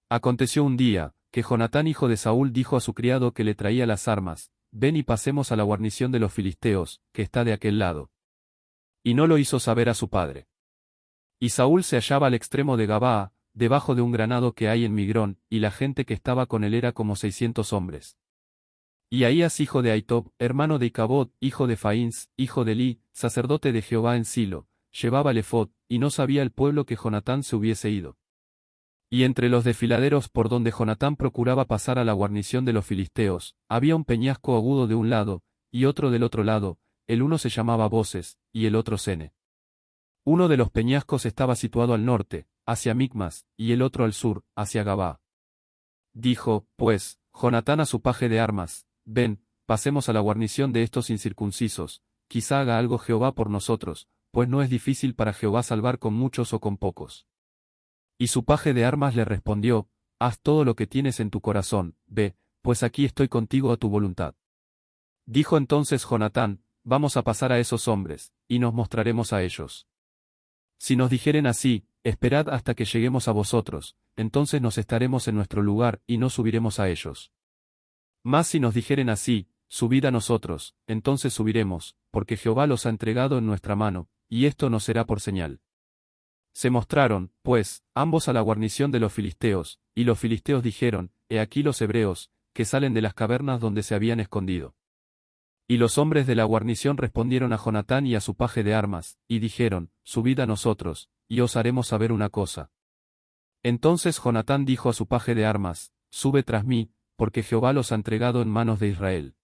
Aconteció un día, que Jonatán hijo de Saúl dijo a su criado que le traía las armas, ven y pasemos a la guarnición de los filisteos, que está de aquel lado. Y no lo hizo saber a su padre. Y Saúl se hallaba al extremo de Gabaa, debajo de un granado que hay en Migrón, y la gente que estaba con él era como 600 hombres. Y Ahías hijo de Ahitob, hermano de Icabod, hijo de Faíns, hijo de Eli, sacerdote de Jehová en Silo, llevaba el ephod, y no sabía el pueblo que Jonatán se hubiese ido. Y entre los desfiladeros por donde Jonatán procuraba pasar a la guarnición de los filisteos, había un peñasco agudo de un lado, y otro del otro lado, el uno se llamaba Boses, y el otro Sene. Uno de los peñascos estaba situado al norte, hacia Micmas, y el otro al sur, hacia Gabaa. Dijo, pues, Jonatán a su paje de armas, ven, pasemos a la guarnición de estos incircuncisos, quizá haga algo Jehová por nosotros, pues no es difícil para Jehová salvar con muchos o con pocos. Y su paje de armas le respondió, haz todo lo que tienes en tu corazón, ve, pues aquí estoy contigo a tu voluntad. Dijo entonces Jonatán, vamos a pasar a esos hombres, y nos mostraremos a ellos. Si nos dijeren así, esperad hasta que lleguemos a vosotros, entonces nos estaremos en nuestro lugar y no subiremos a ellos. Mas si nos dijeren así, subid a nosotros, entonces subiremos, porque Jehová los ha entregado en nuestra mano, y esto nos será por señal. Se mostraron, pues, ambos a la guarnición de los filisteos, y los filisteos dijeron, he aquí los hebreos, que salen de las cavernas donde se habían escondido. Y los hombres de la guarnición respondieron a Jonatán y a su paje de armas, y dijeron, subid a nosotros, y os haremos saber una cosa. Entonces Jonatán dijo a su paje de armas, sube tras mí, porque Jehová los ha entregado en manos de Israel.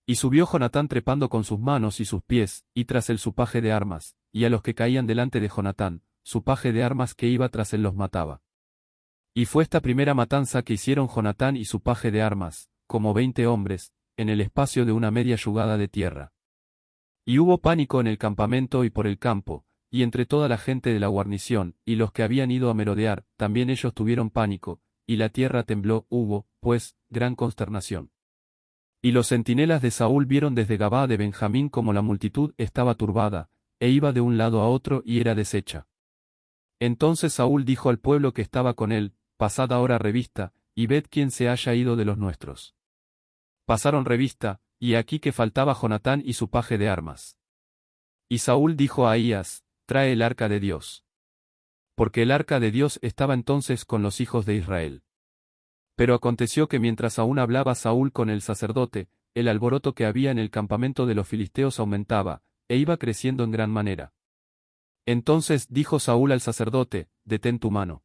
Y subió Jonatán trepando con sus manos y sus pies, y tras él su paje de armas, y a los que caían delante de Jonatán, su paje de armas que iba tras él los mataba. Y fue esta primera matanza que hicieron Jonatán y su paje de armas, como 20 hombres, en el espacio de una media yugada de tierra. Y hubo pánico en el campamento y por el campo, y entre toda la gente de la guarnición, y los que habían ido a merodear, también ellos tuvieron pánico, y la tierra tembló, hubo, pues, gran consternación. Y los centinelas de Saúl vieron desde Gabaa de Benjamín como la multitud estaba turbada, e iba de un lado a otro y era deshecha. Entonces Saúl dijo al pueblo que estaba con él, pasad ahora revista, y ved quién se haya ido de los nuestros. Pasaron revista, y aquí que faltaba Jonatán y su paje de armas. Y Saúl dijo a Ahías, trae el arca de Dios. Porque el arca de Dios estaba entonces con los hijos de Israel. Pero aconteció que mientras aún hablaba Saúl con el sacerdote, el alboroto que había en el campamento de los filisteos aumentaba, e iba creciendo en gran manera. Entonces dijo Saúl al sacerdote, detén tu mano.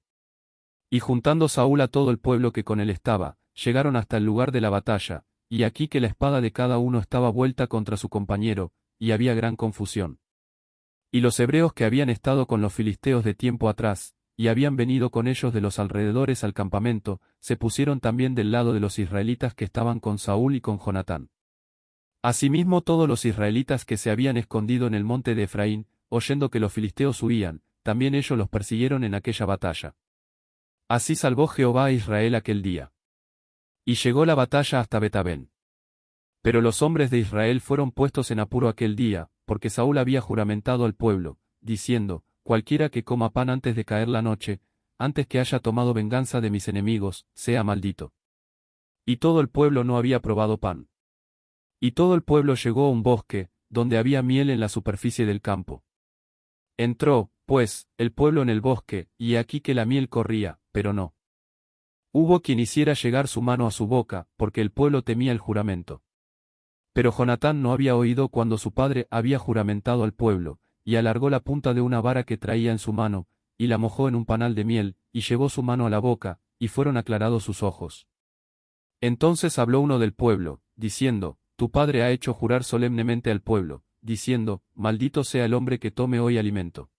Y juntando Saúl a todo el pueblo que con él estaba, llegaron hasta el lugar de la batalla, y aquí que la espada de cada uno estaba vuelta contra su compañero, y había gran confusión. Y los hebreos que habían estado con los filisteos de tiempo atrás, y habían venido con ellos de los alrededores al campamento, se pusieron también del lado de los israelitas que estaban con Saúl y con Jonatán. Asimismo todos los israelitas que se habían escondido en el monte de Efraín, oyendo que los filisteos huían, también ellos los persiguieron en aquella batalla. Así salvó Jehová a Israel aquel día. Y llegó la batalla hasta Betabén. Pero los hombres de Israel fueron puestos en apuro aquel día, porque Saúl había juramentado al pueblo, diciendo, cualquiera que coma pan antes de caer la noche, antes que haya tomado venganza de mis enemigos, sea maldito. Y todo el pueblo no había probado pan. Y todo el pueblo llegó a un bosque, donde había miel en la superficie del campo. Entró, pues, el pueblo en el bosque, y aquí que la miel corría, pero no hubo quien hiciera llegar su mano a su boca, porque el pueblo temía el juramento. Pero Jonatán no había oído cuando su padre había juramentado al pueblo, y alargó la punta de una vara que traía en su mano, y la mojó en un panal de miel, y llevó su mano a la boca, y fueron aclarados sus ojos. Entonces habló uno del pueblo, diciendo, tu padre ha hecho jurar solemnemente al pueblo, diciendo, maldito sea el hombre que tome hoy alimento.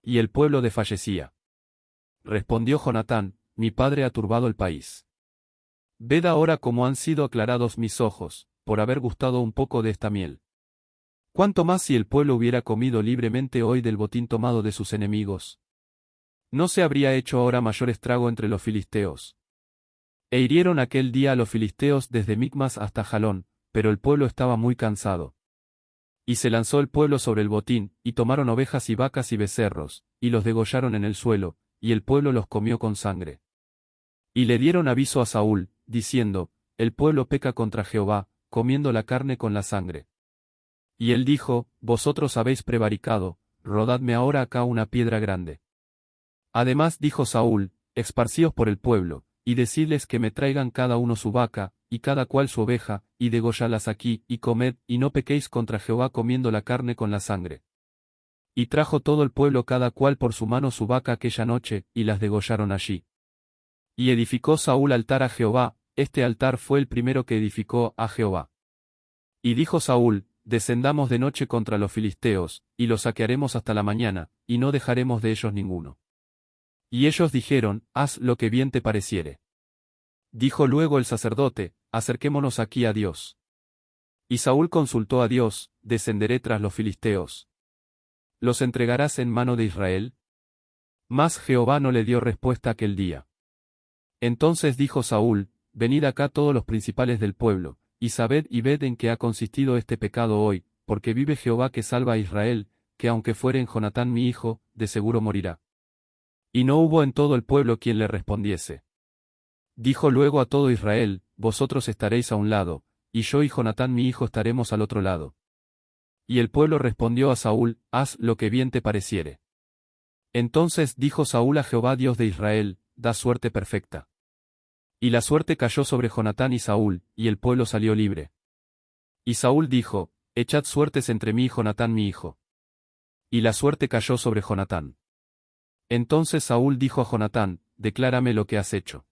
Y el pueblo desfallecía. Respondió Jonatán, mi padre ha turbado el país. Ved ahora cómo han sido aclarados mis ojos, por haber gustado un poco de esta miel. ¿Cuánto más si el pueblo hubiera comido libremente hoy del botín tomado de sus enemigos? ¿No se habría hecho ahora mayor estrago entre los filisteos? E hirieron aquel día a los filisteos desde Micmas hasta Jalón, pero el pueblo estaba muy cansado. Y se lanzó el pueblo sobre el botín, y tomaron ovejas y vacas y becerros, y los degollaron en el suelo, y el pueblo los comió con sangre. Y le dieron aviso a Saúl, diciendo, el pueblo peca contra Jehová, comiendo la carne con la sangre. Y él dijo, vosotros habéis prevaricado, rodadme ahora acá una piedra grande. Además dijo Saúl, esparcíos por el pueblo, y decidles que me traigan cada uno su vaca, y cada cual su oveja, y degollalas aquí, y comed, y no pequéis contra Jehová comiendo la carne con la sangre. Y trajo todo el pueblo cada cual por su mano su vaca aquella noche, y las degollaron allí. Y edificó Saúl altar a Jehová, este altar fue el primero que edificó a Jehová. Y dijo Saúl, descendamos de noche contra los filisteos, y los saquearemos hasta la mañana, y no dejaremos de ellos ninguno. Y ellos dijeron, haz lo que bien te pareciere. Dijo luego el sacerdote, acerquémonos aquí a Dios. Y Saúl consultó a Dios, descenderé tras los filisteos. ¿Los entregarás en mano de Israel? Mas Jehová no le dio respuesta aquel día. Entonces dijo Saúl, venid acá todos los principales del pueblo, y sabed y ved en qué ha consistido este pecado hoy, porque vive Jehová que salva a Israel, que aunque fuere en Jonatán mi hijo, de seguro morirá. Y no hubo en todo el pueblo quien le respondiese. Dijo luego a todo Israel, vosotros estaréis a un lado, y yo y Jonatán mi hijo estaremos al otro lado. Y el pueblo respondió a Saúl, haz lo que bien te pareciere. Entonces dijo Saúl a Jehová Dios de Israel, da suerte perfecta. Y la suerte cayó sobre Jonatán y Saúl, y el pueblo salió libre. Y Saúl dijo, echad suertes entre mí y Jonatán mi hijo. Y la suerte cayó sobre Jonatán. Entonces Saúl dijo a Jonatán, declárame lo que has hecho.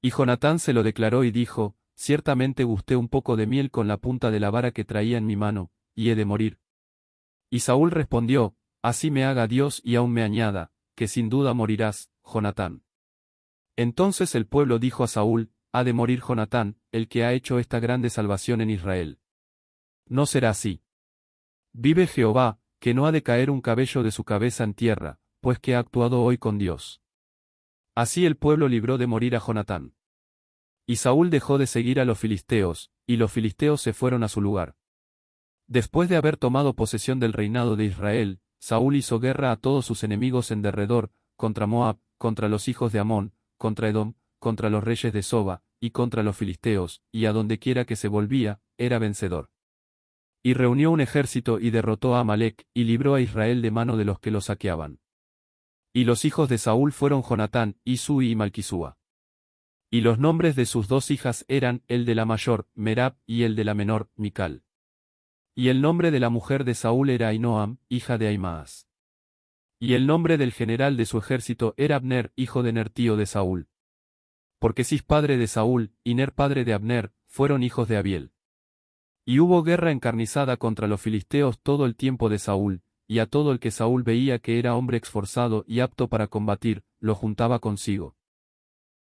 Y Jonatán se lo declaró y dijo, ciertamente gusté un poco de miel con la punta de la vara que traía en mi mano, y he de morir. Y Saúl respondió, así me haga Dios y aún me añada, que sin duda morirás, Jonatán. Entonces el pueblo dijo a Saúl, ha de morir Jonatán, el que ha hecho esta grande salvación en Israel. No será así. Vive Jehová, que no ha de caer un cabello de su cabeza en tierra, pues que ha actuado hoy con Dios. Así el pueblo libró de morir a Jonatán. Y Saúl dejó de seguir a los filisteos, y los filisteos se fueron a su lugar. Después de haber tomado posesión del reinado de Israel, Saúl hizo guerra a todos sus enemigos en derredor, contra Moab, contra los hijos de Amón, contra Edom, contra los reyes de Soba, y contra los filisteos, y a donde quiera que se volvía, era vencedor. Y reunió un ejército y derrotó a Amalec, y libró a Israel de mano de los que lo saqueaban. Y los hijos de Saúl fueron Jonatán, Isui y Malquisúa. Y los nombres de sus dos hijas eran, el de la mayor, Merab, y el de la menor, Mical. Y el nombre de la mujer de Saúl era Ainoam, hija de Ahimaas. Y el nombre del general de su ejército era Abner, hijo de Ner, tío de Saúl. Porque Cis padre de Saúl, y Ner padre de Abner, fueron hijos de Abiel. Y hubo guerra encarnizada contra los filisteos todo el tiempo de Saúl, y a todo el que Saúl veía que era hombre esforzado y apto para combatir, lo juntaba consigo.